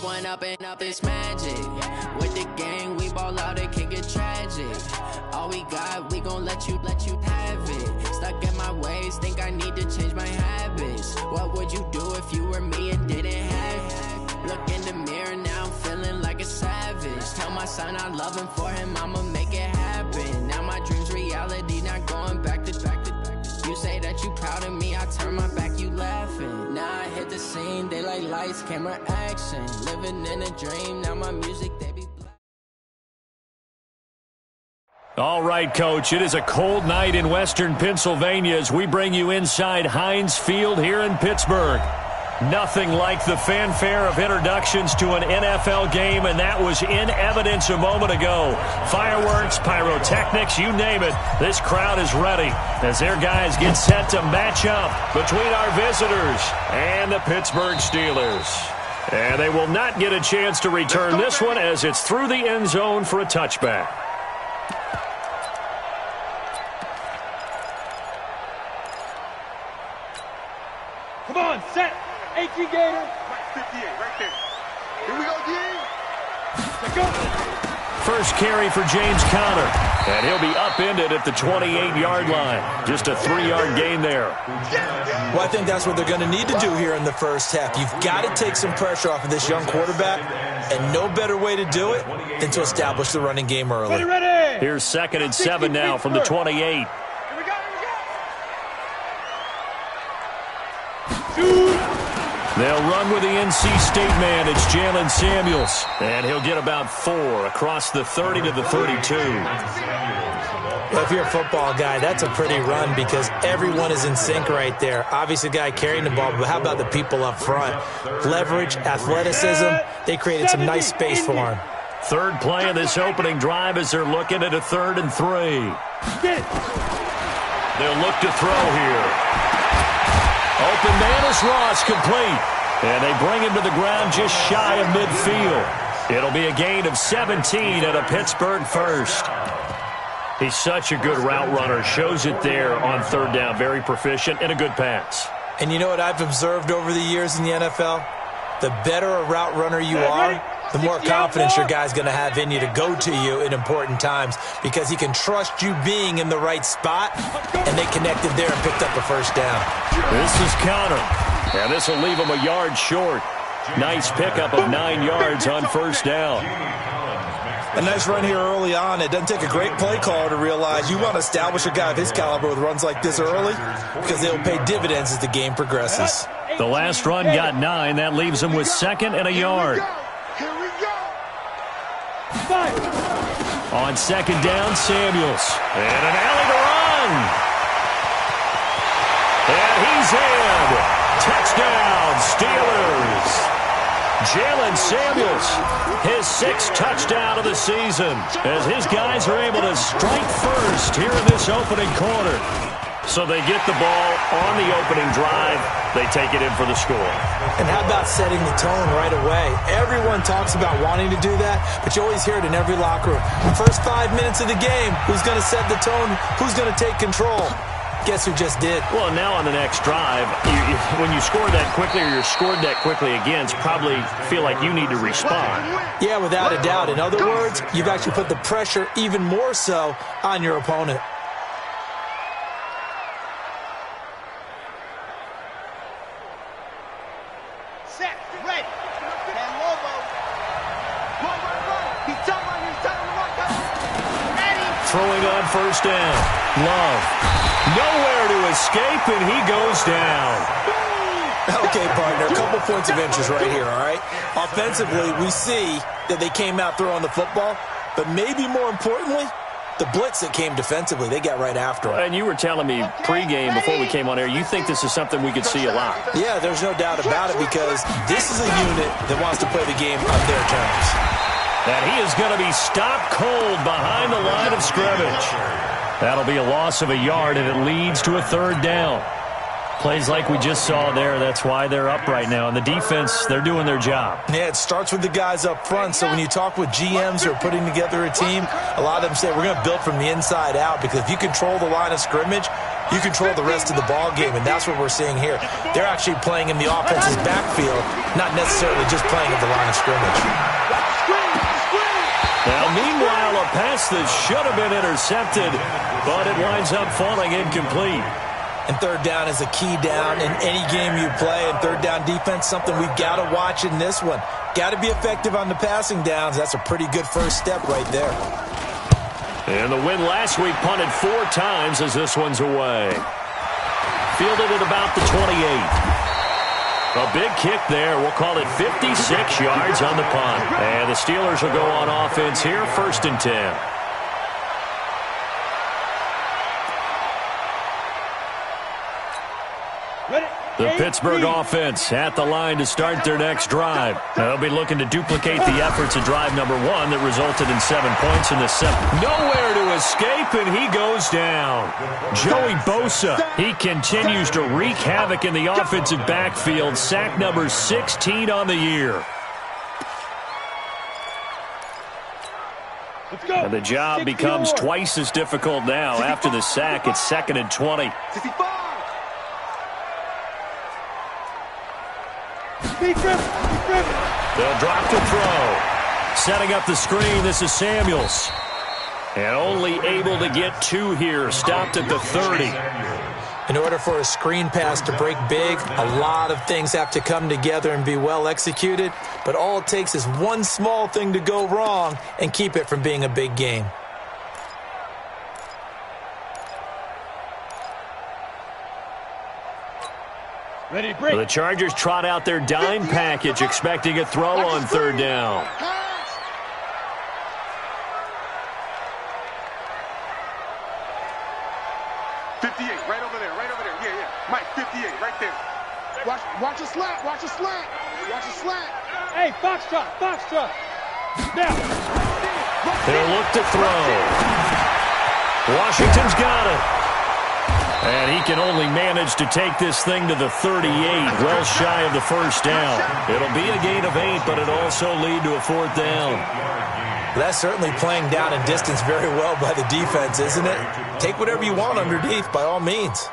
One up and up is magic. With the gang, we ball out, it can get tragic. All we got, we gon' let you have it. Stuck in my ways, think I need to change my habits. What would you do if you were me and didn't have it? Look in the mirror, now I'm feeling like a savage. Tell my son I love him, for him I'ma make it happen. Now my dream's reality, not going back to. You say that you proud of me, I turn my back, you laughing. Now I hit the scene, they like lights, camera, action. Living in a dream, now my music, they be black. All right, Coach, it is a cold night in western Pennsylvania as we bring you inside Heinz Field here in Pittsburgh. Nothing like the fanfare of introductions to an NFL game, and that was in evidence a moment ago. Fireworks, pyrotechnics, you name it. This crowd is ready as their guys get set to match up between our visitors and the Pittsburgh Steelers. And they will not get a chance to return this one as it's through the end zone for a touchback. Come on, set. AT Gator. Right, 58, right there. Here we go, D. Let's go. First carry for James Conner, and he'll be upended at the 28-yard line. Just a 3-yard gain there. Well, I think that's what they're going to need to do here in the first half. You've got to take some pressure off of this young quarterback, and no better way to do it than to establish the running game early. Ready. Here's 2nd and 7 now from the 28. They'll run with the NC State man. It's Jalen Samuels. And he'll get about 4 across the 30 to the 32. Well, if you're a football guy, that's a pretty run because everyone is in sync right there. Obviously, the guy carrying the ball, but how about the people up front? Leverage, athleticism, they created some nice space for him. Third play of this opening drive as they're looking at a 3rd and 3. They'll look to throw here. Open man is Ross, complete. And they bring him to the ground just shy of midfield. It'll be a gain of 17 and a Pittsburgh first. He's such a good route runner. Shows it there on 3rd down. Very proficient and a good pass. And you know what I've observed over the years in the NFL? The better a route runner you are, the more confidence your guy's going to have in you to go to you in important times because he can trust you being in the right spot, and they connected there and picked up a first down. This is Conner, and this will leave him a yard short. Nice pickup of 9 yards on first down. A nice run here early on. It doesn't take a great play caller to realize you want to establish a guy of his caliber with runs like this early because they'll pay dividends as the game progresses. The last run got 9. That leaves him with 2nd and a yard. On 2nd down, Samuels. And an alley to run. And he's in. Touchdown, Steelers. Jalen Samuels, his 6th touchdown of the season, as his guys are able to strike first here in this opening quarter. So they get the ball on the opening drive. They take it in for the score. And how about setting the tone right away? Everyone talks about wanting to do that, but you always hear it in every locker room. The first 5 minutes of the game, who's going to set the tone? Who's going to take control? Guess who just did? Well, now on the next drive, when you score that quickly or you're scored that quickly against, probably feel like you need to respond. Yeah, without a doubt. In other words, you've actually put the pressure even more so on your opponent. Set, ready. And Lobo. Run. He's done right. He's done right. Ready. Throwing on first down. Love. Nowhere to escape, and he goes down. Okay, partner, a couple points of interest right here, all right? Offensively, we see that they came out throwing the football, but maybe more importantly, the blitz that came defensively, they got right after it. And you were telling me pregame before we came on air, you think this is something we could see a lot. Yeah, there's no doubt about it because this is a unit that wants to play the game on their terms. And he is going to be stopped cold behind the line of scrimmage. That'll be a loss of a yard, and it leads to a 3rd down. Plays like we just saw there, that's why they're up right now. And the defense, they're doing their job. Yeah, it starts with the guys up front. So when you talk with GMs who are putting together a team, a lot of them say we're going to build from the inside out because if you control the line of scrimmage, you control the rest of the ball game, and that's what we're seeing here. They're actually playing in the offense's backfield, not necessarily just playing at the line of scrimmage. Now, meanwhile, a pass that should have been intercepted, but it winds up falling incomplete. And third down is a key down in any game you play, and third down defense, something we've got to watch in this one. Got to be effective on the passing downs. That's a pretty good first step right there. And the win last week punted 4 times as this one's away. Fielded at about the 28. A big kick there. We'll call it 56 yards on the punt. And the Steelers will go on offense here, 1st and 10. The Pittsburgh offense at the line to start their next drive. They'll be looking to duplicate the efforts of drive number 1 that resulted in 7 points in the 7th. Nowhere to escape, and he goes down. Joey Bosa, he continues to wreak havoc in the offensive backfield. Sack number 16 on the year. And the job becomes twice as difficult now. After the sack, it's 2nd and 20. They'll drop to throw. Setting up the screen, this is Samuels. And only able to get 2 here. Stopped at the 30. In order for a screen pass to break big, a lot of things have to come together and be well executed. But all it takes is one small thing to go wrong and keep it from being a big game. Ready, break. The Chargers trot out their dime package, expecting a throw on 3rd down. Right over there. Yeah. Mike, 58, right there. Watch a slant. Watch a slant. Hey, Foxtrot. Now. They'll look to throw. Washington's got it. And he can only manage to take this thing to the 38, well shy of the 1st down. It'll be a gain of 8, but it'll also lead to a 4th down. That's certainly playing down and distance very well by the defense, isn't it? Take whatever you want underneath, by all means.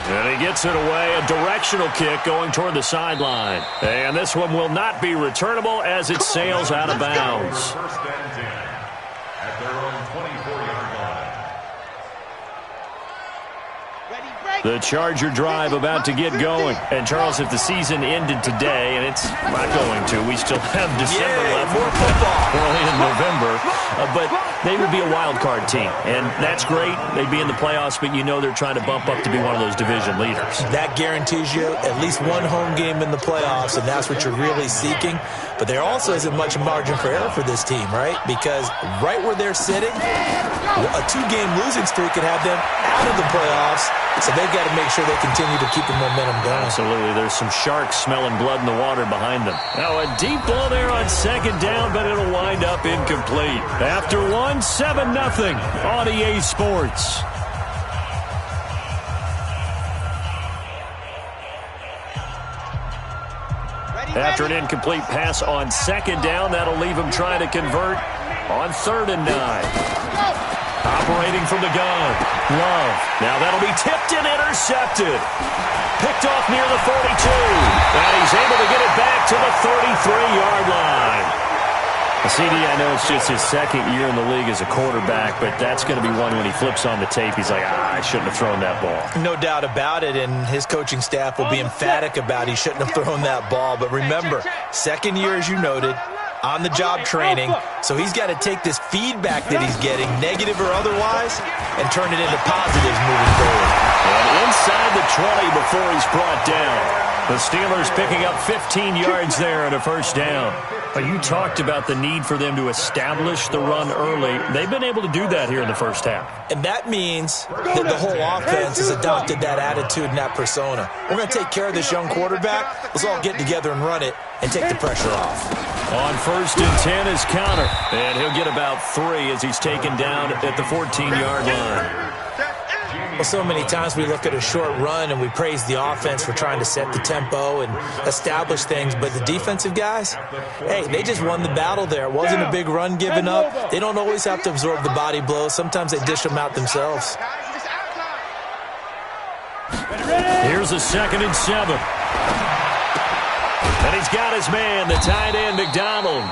And he gets it away, a directional kick going toward the sideline. And this one will not be returnable as it sails out of bounds. 1st and 10 at their own 24-yard line. The Charger drive about to get going. And, Charles, if the season ended today, and it's not going to, we still have December left. More football. Early in November. But they would be a wild card team. And that's great. They'd be in the playoffs, but you know they're trying to bump up to be one of those division leaders. That guarantees you at least one home game in the playoffs, and that's what you're really seeking. But there also isn't much margin for error for this team, right? Because right where they're sitting, a 2-game losing streak could have them out of the playoffs. So they've got to make sure they continue to keep the momentum going. Absolutely. There's some sharks smelling blood in the water behind them. Now a deep ball there on 2nd down, but it'll wind up incomplete. After 1, 7-0 on EA Sports. After an incomplete pass on 2nd down, that'll leave him trying to convert on 3rd and 9. Operating from the gun, Love. Now that'll be tipped and intercepted. Picked off near the 42. And he's able to get it back to the 33-yard line. CD, I know it's just his 2nd year in the league as a quarterback, but that's going to be one when he flips on the tape, he's like, I shouldn't have thrown that ball. No doubt about it, and his coaching staff will be emphatic about he shouldn't have thrown that ball. But remember, 2nd year, as you noted, on-the-job training, so he's got to take this feedback that he's getting, negative or otherwise, and turn it into positives moving forward. And inside the 20 before he's brought down. The Steelers picking up 15 yards there and a 1st down. But you talked about the need for them to establish the run early. They've been able to do that here in the 1st half. And that means that the whole offense has adopted that attitude and that persona. We're going to take care of this young quarterback. Let's all get together and run it and take the pressure off. On 1st and 10 is Connor. And he'll get about 3 as he's taken down at the 14-yard line. Well, so many times we look at a short run and we praise the offense for trying to set the tempo and establish things, but the defensive guys, hey, they just won the battle there. It wasn't a big run given up. They don't always have to absorb the body blows. Sometimes they dish them out themselves. Here's a 2nd and 7. And he's got his man, the tight end, McDonald.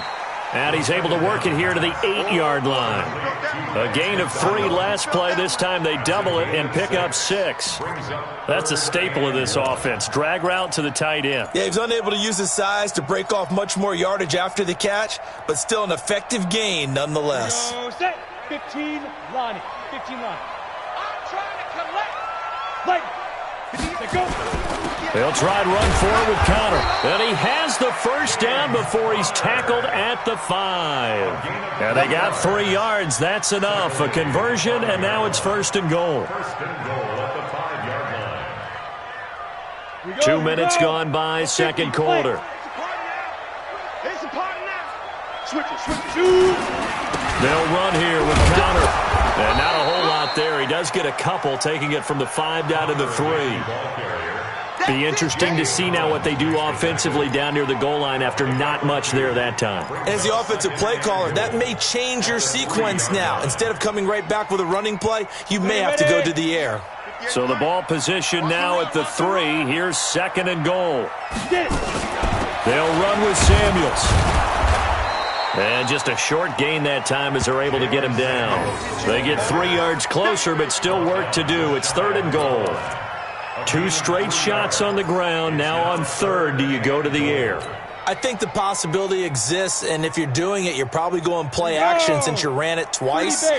And he's able to work it here to the 8-yard line. A gain of 3 last play. This time they double it and pick up 6. That's a staple of this offense. Drag route to the tight end. Yeah, he's unable to use his size to break off much more yardage after the catch, but still an effective gain nonetheless. 15, Lonnie. 15, Lonnie. I'm trying to collect. Like, go. They'll try and run forward with Connor. And he has the first down before he's tackled at the 5. And they got 3 yards. That's enough. A conversion, and now it's 1st and goal. 2 minutes gone by, 2nd quarter. They'll run here with Connor. And not a whole lot there. He does get a couple, taking it from the 5 down to the 3. Be interesting to see now what they do offensively down near the goal line after not much there that time. As the offensive play caller, that may change your sequence now. Instead of coming right back with a running play, you may have to go to the air. So the ball position now at the 3. Here's 2nd and goal. They'll run with Samuels. And just a short gain that time as they're able to get him down. They get 3 yards closer, but still work to do. It's 3rd and goal. 2 straight shots on the ground. Now on 3rd, do you go to the air? I think the possibility exists, and if you're doing it, you're probably going play action since you ran it twice.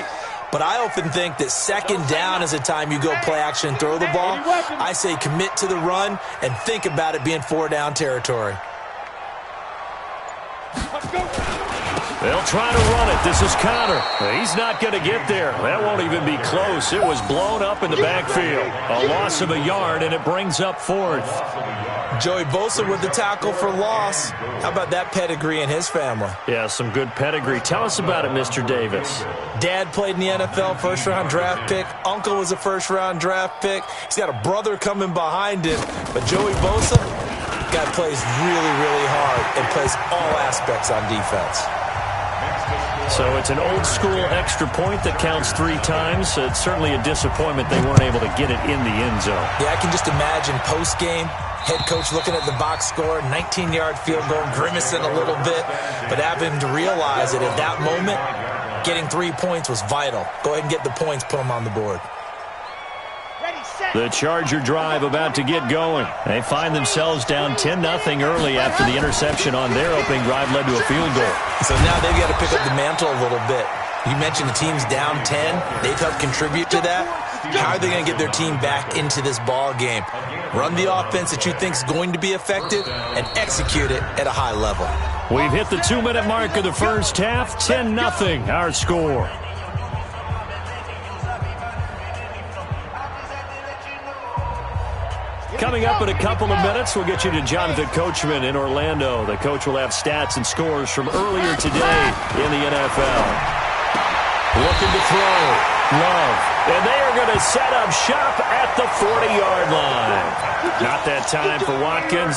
But I often think that 2nd down is the time you go play action and throw the ball. I say commit to the run and think about it being 4-down territory. They'll try to run it. This is Connor. He's not going to get there. That won't even be close. It was blown up in the backfield. A loss of a yard, and it brings up 4th. Joey Bosa with the tackle for loss. How about that pedigree in his family? Yeah, some good pedigree. Tell us about it, Mr. Davis. Dad played in the NFL, first-round draft pick. Uncle was a first-round draft pick. He's got a brother coming behind him. But Joey Bosa, guy plays really, really hard and plays all aspects on defense. So it's an old-school extra point that counts 3 times. It's certainly a disappointment they weren't able to get it in the end zone. Yeah, I can just imagine post-game, head coach looking at the box score, 19-yard field goal, grimacing a little bit, but having to realize that at that moment, getting 3 points was vital. Go ahead and get the points, put them on the board. The Charger drive about to get going. They find themselves down 10-0 early after the interception on their opening drive led to a field goal. So now they've got to pick up the mantle a little bit. You mentioned the team's down 10. They've helped contribute to that. How are they going to get their team back into this ball game? Run the offense that you think is going to be effective and execute it at a high level. We've hit the 2-minute mark of the first half. 10-0 our score. Coming up in a couple of minutes, we'll get you to Jonathan Coachman in Orlando. The coach will have stats and scores from earlier today in the NFL. Looking to throw. Love. And they are going to set up shop at the 40-yard line. Not that time for Watkins.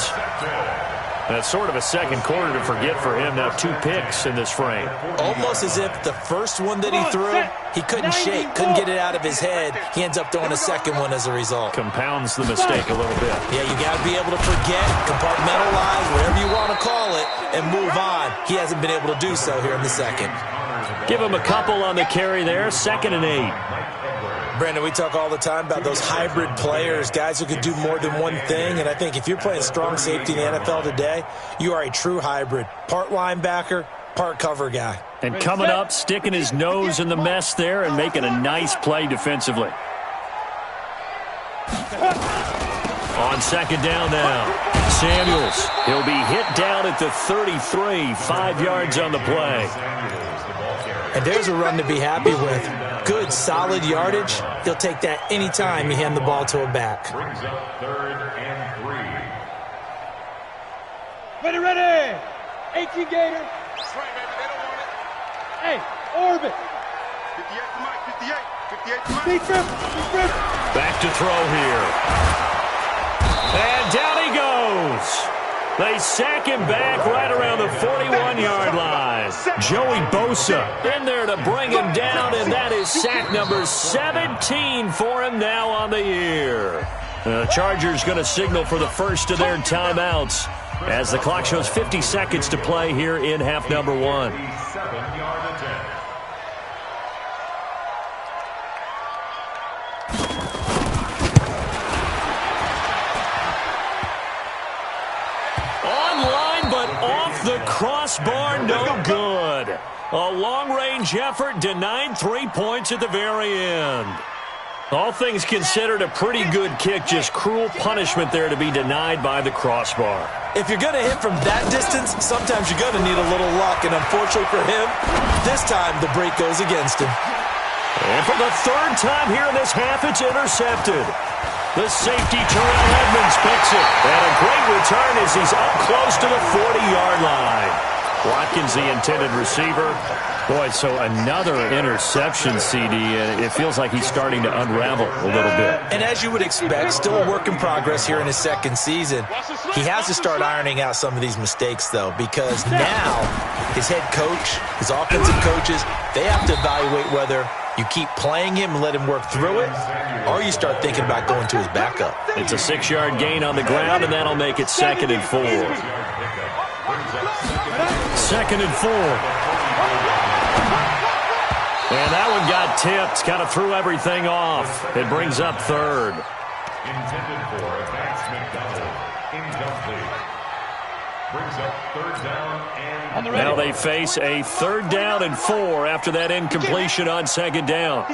That's sort of a second quarter to forget for him. Now 2 picks in this frame. Almost as if the first one that he threw, he couldn't shake, couldn't get it out of his head. He ends up throwing a second one as a result. Compounds the mistake a little bit. Yeah, you got to be able to forget, compartmentalize, whatever you want to call it, and move on. He hasn't been able to do so here in the second. Give him a couple on the carry there. 2nd and 8. Brandon, we talk all the time about those hybrid players, guys who can do more than one thing, and I think if you're playing strong safety in the NFL today, you are a true hybrid. Part linebacker, part cover guy. And coming up, sticking his nose in the mess there and making a nice play defensively. On 2nd down now, Samuels. He'll be hit down at the 33, 5 yards on the play. And there's a run to be happy with. Good, solid yardage. He'll take that anytime you hand the ball to a back. Brings up 3rd and 3. Ready. 18 Gator. That's right, baby. They don't want it. Hey, orbit. Back to throw here. And down he goes. They sack him back right around the 41-yard line. Joey Bosa in there to bring him down, and that is sack number 17 for him now on the year. The Chargers going to signal for the first of their timeouts as the clock shows 50 seconds to play here in half number one. Online, but off the crossbar, no good. A long-range effort denied 3 points at the very end. All things considered, a pretty good kick, just cruel punishment there to be denied by the crossbar. If you're going to hit from that distance, sometimes you're going to need a little luck, and unfortunately for him, this time the break goes against him. And for the third time here in this half, it's intercepted. The safety, Terrell Edmonds, picks it. And a great return as he's up close to the 40-yard line. Watkins, the intended receiver. Boy, so another interception, CD, and it feels like he's starting to unravel a little bit. And as you would expect, still a work in progress here in his second season. He has to start ironing out some of these mistakes, though, because now his head coach, his offensive coaches, they have to evaluate whether you keep playing him and let him work through it, or you start thinking about going to his backup. It's a 6-yard gain on the ground, and that'll make it 2nd and 4. 2nd and 4. And that one got tipped, kind of threw everything off. It brings up 3rd. Intended for Vance McDonald. Incomplete. Brings up 3rd down and... Now they face a 3rd down and 4 after that incompletion on 2nd down.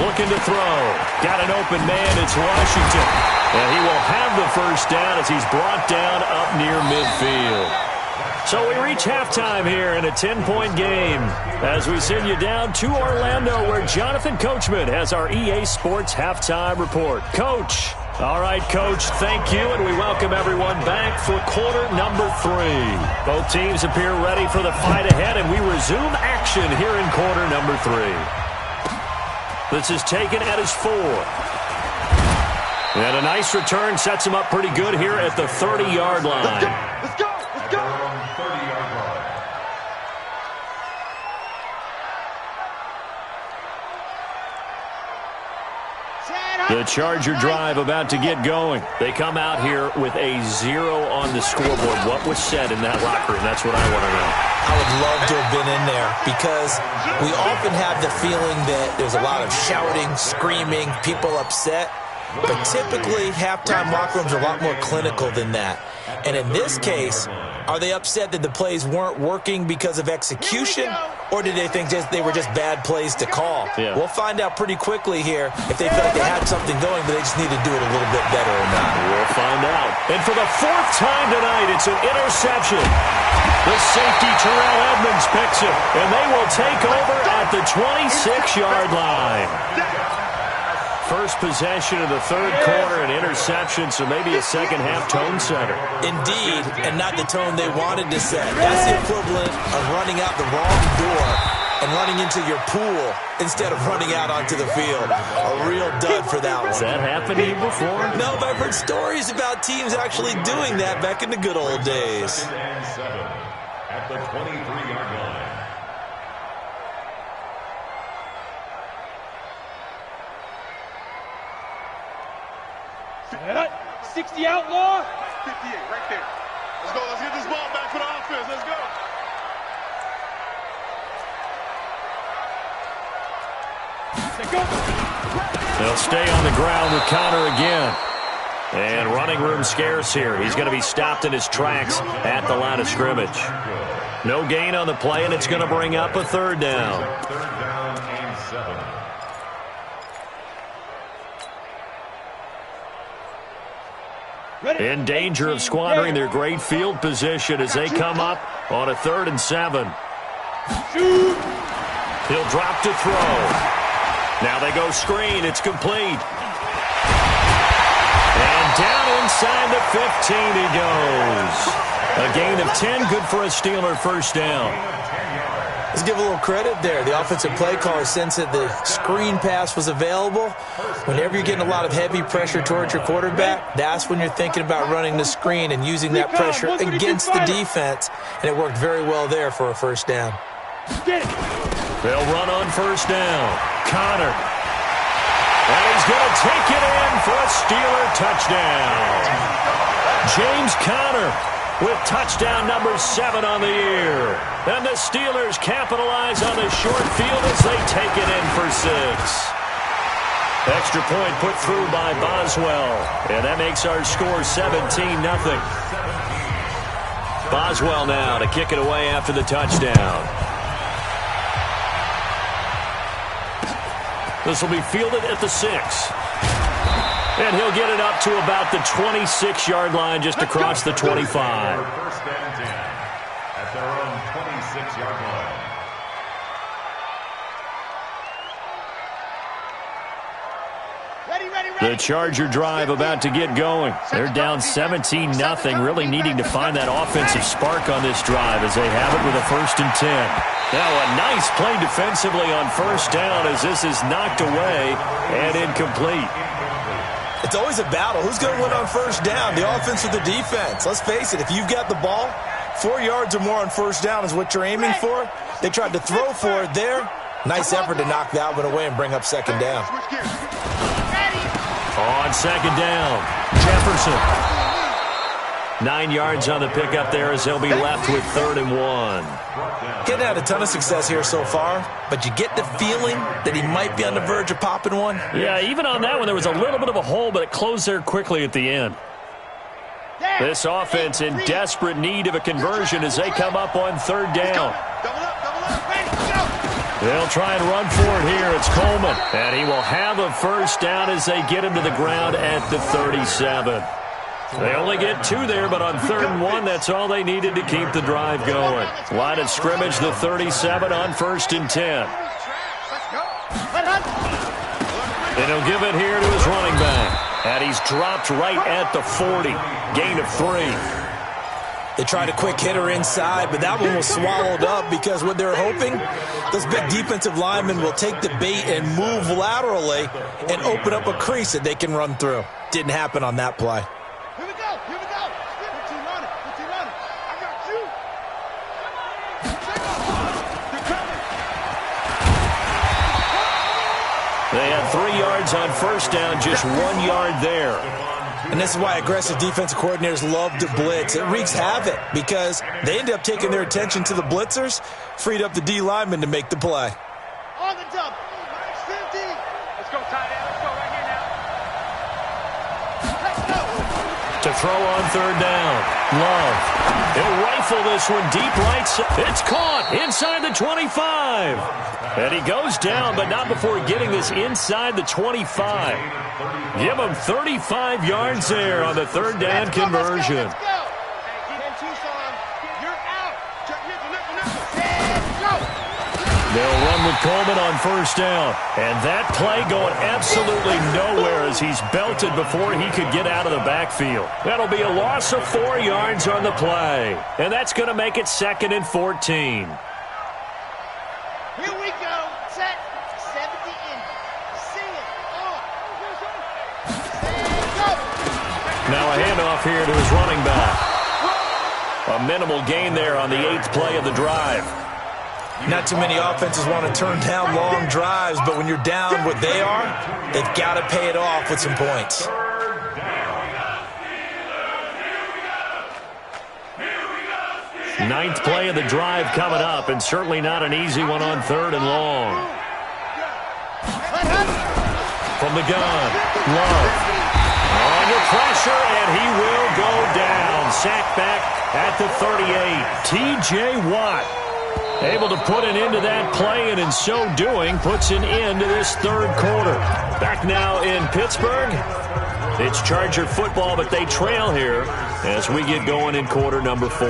Looking to throw. Got an open man. It's Washington. And he will have the 1st down as he's brought down up near midfield. So we reach halftime here in a 10-point game as we send you down to Orlando where Jonathan Coachman has our EA Sports halftime report. Coach. All right, Coach, thank you, and we welcome everyone back for quarter number 3. Both teams appear ready for the fight ahead, and we resume action here in quarter number 3. This is taken at his 4. And a nice return sets him up pretty good here at the 30-yard line. Let's go! Let's go! 30-yard line. The Charger drive about to get going. They come out here with a 0 on the scoreboard. What was said in that locker room? That's what I want to know. I would love to have been in there because we often have the feeling that there's a lot of shouting, screaming, people upset. But typically, halftime locker rooms are a lot more clinical than that. And in this case, are they upset that the plays weren't working because of execution, or did they think they were just bad plays to call? Yeah. We'll find out pretty quickly here if they feel like they had something going, but they just need to do it a little bit better or not. We'll find out. And for the 4th time tonight, it's an interception. The safety, Terrell Edmonds, picks it, and they will take over at the 26-yard line. First possession of the 3rd quarter, an interception, so maybe a second-half tone setter. Indeed, and not the tone they wanted to set. That's the equivalent of running out the wrong door and running into your pool instead of running out onto the field. A real dud for that one. Has that happened to you before? No, but I've heard stories about teams actually doing that back in the good old days. 7 at the 23-yard line. 60 outlaw. 58 right there. Let's go. Let's get this ball back for the offense. Let's go. They'll stay on the ground with Connor again. And running room scarce here. He's going to be stopped in his tracks at the line of scrimmage. No gain on the play, and it's going to bring up a 3rd down. 3rd down and 7. In danger of squandering their great field position as they come up on a 3rd and 7. He'll drop to throw. Now they go screen. It's complete. And down inside the 15 he goes. A gain of 10, good for a Steeler 1st down. Let's give a little credit there. The offensive play caller sensed that the screen pass was available. Whenever you're getting a lot of heavy pressure towards your quarterback, that's when you're thinking about running the screen and using that pressure against the defense. And it worked very well there for a first down. They'll run on first down. Connor. And he's going to take it in for a Steeler touchdown. James Conner with touchdown number 7 on the year. And the Steelers capitalize on the short field as they take it in for 6. Extra point put through by Boswell. And that makes our score 17-0. Boswell now to kick it away after the touchdown. This will be fielded at the 6. And he'll get it up to about the 26-yard line just across the 25. First and 10 at their own 26-yard line. The Charger drive about to get going. They're down 17-0, really needing to find that offensive spark on this drive as they have it with a 1st and 10. Now a nice play defensively on first down as this is knocked away and incomplete. It's always a battle. Who's going to win on first down, the offense or the defense? Let's face it, if you've got the ball, 4 yards or more on first down is what you're aiming for. They tried to throw for it there. Nice effort to knock that one away and bring up second down. On second down, Jefferson. 9 yards on the pickup there as they'll be left with 3rd and 1. Getting had a ton of success here so far, but you get the feeling that he might be on the verge of popping one. Yeah, even on that one, there was a little bit of a hole, but it closed there quickly at the end. This offense in desperate need of a conversion as they come up on 3rd down. They'll try and run for it here. It's Coleman. And he will have a first down as they get him to the ground at the 37. They only get 2 there, but on 3rd and 1, that's all they needed to keep the drive going. Line of scrimmage, the 37 on 1st and 10. And he'll give it here to his running back. And he's dropped right at the 40. Gain of 3. They tried a quick hitter inside, but that one was swallowed up because what they're hoping, those big defensive linemen will take the bait and move laterally and open up a crease that they can run through. Didn't happen on that play. Here we go. Here we go. Put you on it. Put you on it. I got you. They're coming. They had 3 yards on first down, just 1 yard there. And this is why aggressive defensive coordinators love to blitz. It wreaks havoc because they end up taking their attention to the blitzers, freed up the D lineman to make the play. On the double. 15. Let's go, tight end. Let's go right here now. Let's go. To throw on 3rd down. Love. He'll rifle this one deep right. It's caught inside the 25. And he goes down, but not before getting this inside the 25. Give him 35 yards there on the 3rd down conversion. Let's go. You're out. Let's go. They'll run with Coleman on first down. And that play going absolutely nowhere as he's belted before he could get out of the backfield. That'll be a loss of 4 yards on the play. And that's going to make it 2nd and 14. Here we go. Set. 70 in. See it. Now a handoff here to his running back. A minimal gain there on the 8th play of the drive. Not too many offenses want to turn down long drives, but when you're down what they are, they've got to pay it off with some points. 9th play of the drive coming up, and certainly not an easy one on 3rd and long. From the gun, Love. Under pressure, and he will go down. Sacked back at the 38. T.J. Watt able to put an end to that play, and in so doing, puts an end to this 3rd quarter. Back now in Pittsburgh. It's Charger football, but they trail here as we get going in quarter number 4.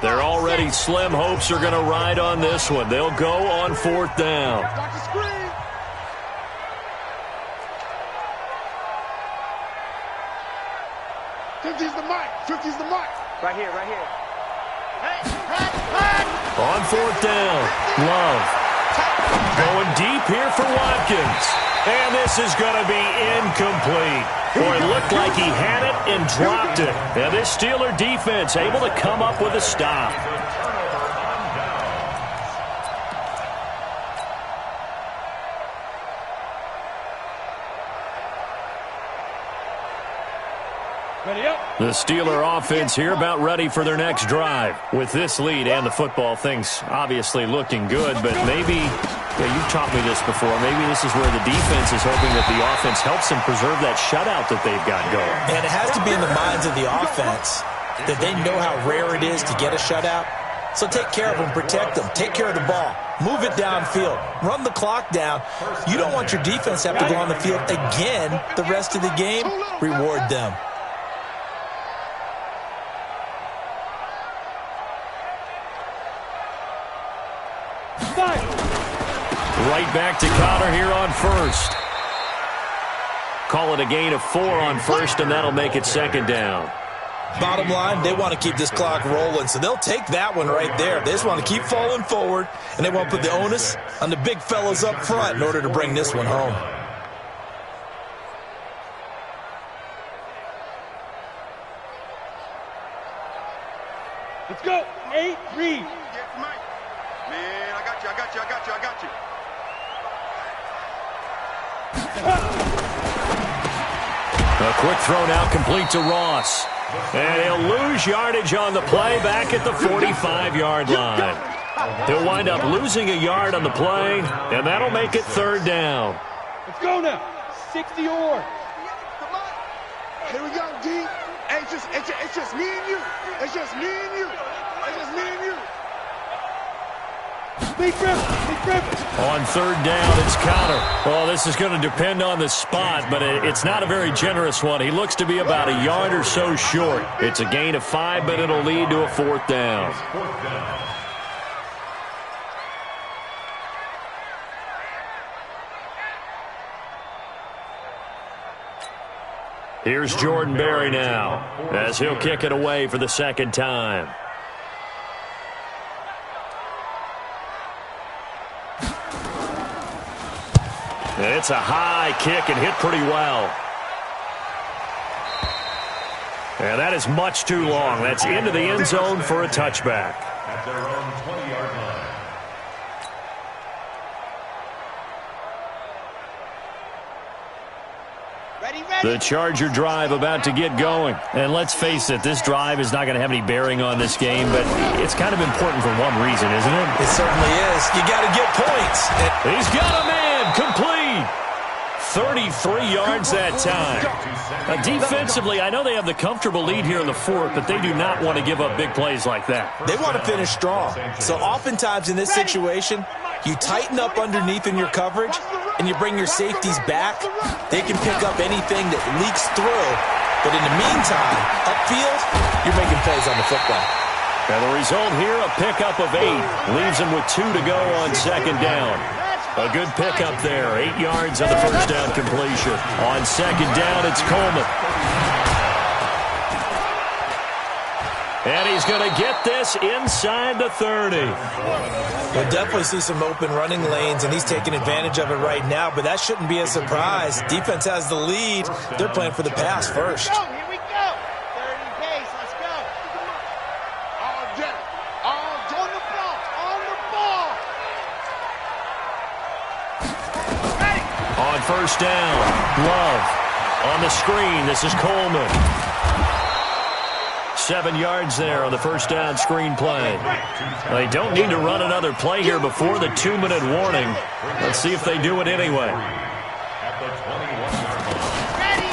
They're already slim hopes are going to ride on this one. They'll go on 4th down. Watch the screen. 50's the mark. Right here, right here. On fourth down, Love. Going deep here for Watkins. And this is going to be incomplete. Boy, it looked like he had it and dropped it. And this Steeler defense able to come up with a stop. The Steeler offense here about ready for their next drive. With this lead and the football, things obviously looking good, but maybe, you've taught me this before, maybe this is where the defense is hoping that the offense helps them preserve that shutout that they've got going. And it has to be in the minds of the offense that they know how rare it is to get a shutout. So take care of them, protect them, take care of the ball, move it downfield, run the clock down. You don't want your defense to have to go on the field again the rest of the game. Reward them. Right back to Connor here on first. Call it a gain of 4 on first, and that'll make it second down. Bottom line, they want to keep this clock rolling, so they'll take that one right there. They just want to keep falling forward, and they want to put the onus on the big fellas up front in order to bring this one home. Let's go. 8, read. Man, I got you. A quick throw now complete to Ross. And he'll lose yardage on the play back at the 45-yard line. He'll wind up losing a yard on the play, and that'll make it third down. Let's go now. 60 yards. Here we go, D. Hey, it's just me and you. It's just me and you. It's just me and you. Big Griffin. On third down, it's Connor. Well, this is going to depend on the spot, but it's not a very generous one. He looks to be about a yard or so short. It's a gain of 5, but it'll lead to a fourth down. Here's Jordan Berry now, as he'll kick it away for the second time. It's a high kick and hit pretty well. And that is much too long. That's into the end zone for a touchback. At their own 20-yard line. The Charger drive about to get going. And let's face it, this drive is not going to have any bearing on this game, but it's kind of important for one reason, isn't it? It certainly is. You got to get points. He's got a man complete. 33 yards that time. Defensively, I know they have the comfortable lead here in the fourth, but they do not want to give up big plays like that. They want to finish strong. So oftentimes in this situation, you tighten up underneath in your coverage, and you bring your safeties back. They can pick up anything that leaks through. But in the meantime, upfield, you're making plays on the football. And the result here, a pickup of 8. Leaves them with 2 to go on second down. A good pickup there. 8 yards on the first down completion. On second down, it's Coleman. And he's going to get this inside the 30. We'll definitely see some open running lanes, and he's taking advantage of it right now, but that shouldn't be a surprise. Defense has the lead. They're playing for the pass first. Here we go. 30 pace. Let's go. All day. On the ball. On the ball. On first down, Love. On the screen, this is Coleman. 7 yards there on the first down screen play. They don't need to run another play here before the 2-minute warning. Let's see if they do it anyway.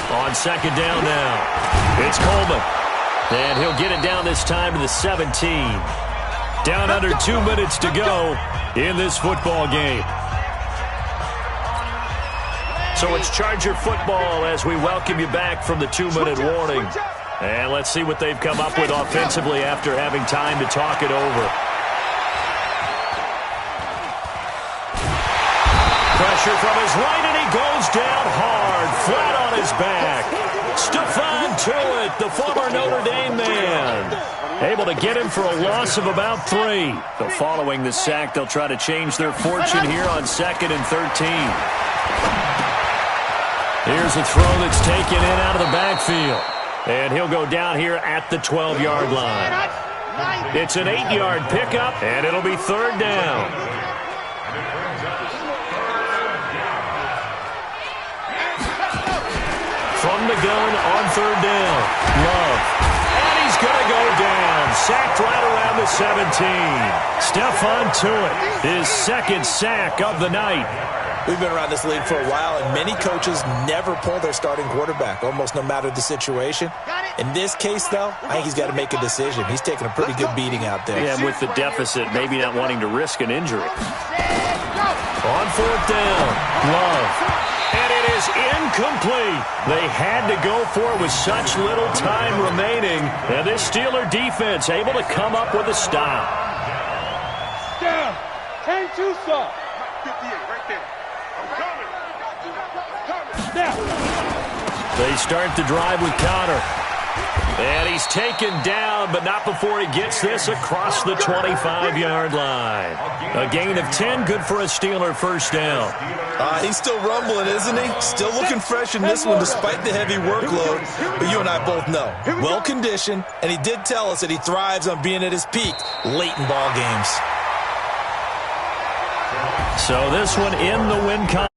On second down now, it's Coleman. And he'll get it down this time to the 17. Down under 2 minutes to go in this football game. So it's Charger football as we welcome you back from the 2-minute warning. And let's see what they've come up with offensively after having time to talk it over. Pressure from his right, and he goes down hard, flat on his back. Stephon Tuitt, the former Notre Dame man, able to get him for a loss of about 3. So following the sack, they'll try to change their fortune here on 2nd and 13. Here's a throw that's taken in out of the backfield. And he'll go down here at the 12-yard line. It's an 8-yard pickup, and it'll be 3rd down. From the gun on 3rd down. Love. And he's going to go down. Sacked right around the 17. Stephon Tuitt, his 2nd sack of the night. We've been around this league for a while, and many coaches never pull their starting quarterback, almost no matter the situation. In this case, though, I think he's got to make a decision. He's taking a pretty good beating out there. Yeah, with the deficit, maybe not wanting to risk an injury. On 4th down, Love. And it is incomplete. They had to go for it with such little time remaining. And this Steeler defense able to come up with a stop. Down. 10-2 stop. 58 right there. They start the drive with Connor. And he's taken down, but not before he gets this across the 25-yard line. A gain of 10, good for a Steeler 1st down. He's still rumbling, isn't he? Still looking fresh in this one despite the heavy workload. But you and I both know, well-conditioned, and he did tell us that he thrives on being at his peak late in ball games. So this one in the win column.